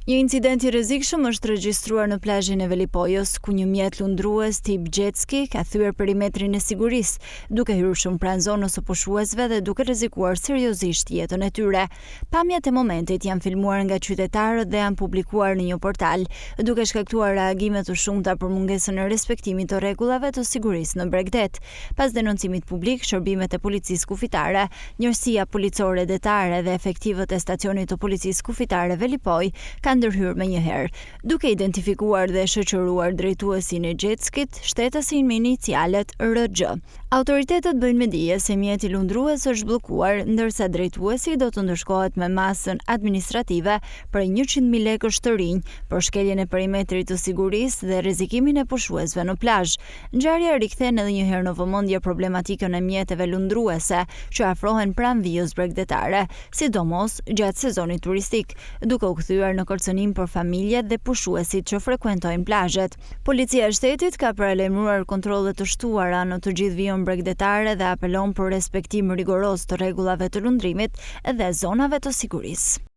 Një incident i rrezikshëm është regjistruar në plazhin e Velipojës, ku një mjet lundrues tip jet ski ka thyer perimetrin e sigurisë, duke hyrë shumë pranë zonës së pushuesve dhe duke rrezikuar seriozisht jetën e tyre. Pamjet e momentit janë filmuar nga qytetarët dhe janë publikuar në një portal, duke shkaktuar reagime të shumta për mungesën e respektimit të rregullave të sigurisë në Bregdet. Pas denoncimit publik, shërbimet e policisë kufitare, njërsia policore detare dhe efektivët e stacionit të policisë kufitare Velipoj ndërhyrë me njëherë, duke identifikuar dhe shoqëruar drejtuesin e jetskit, shtetasin me inicialet RG. Autoritetet bëjnë me dije se mjeti lundrues është bllokuar, ndërsa drejtuesi do të ndërshkohet me masën administrative për 100.000 lekësh të rinj për shkeljen e perimetrit të sigurisë dhe rrezikimin e pushuesve në plazh. Ngjarja rikthen edhe një herë në vëmendje problematikën e mjeteve lundruese që afrohen pranë vijës bregdetare, sidomos gjatë sezonit turistik, duke u kthyer në kërcënim për familjet dhe pushuesit që frekuentojnë plazhet. Policia e shtetit ka paralajmëruar kontrolle të shtuara në të gjithë vijën bregdetare dhe apelon për respektim rigoroz të rregullave të lundrimit dhe zonave të sigurisë.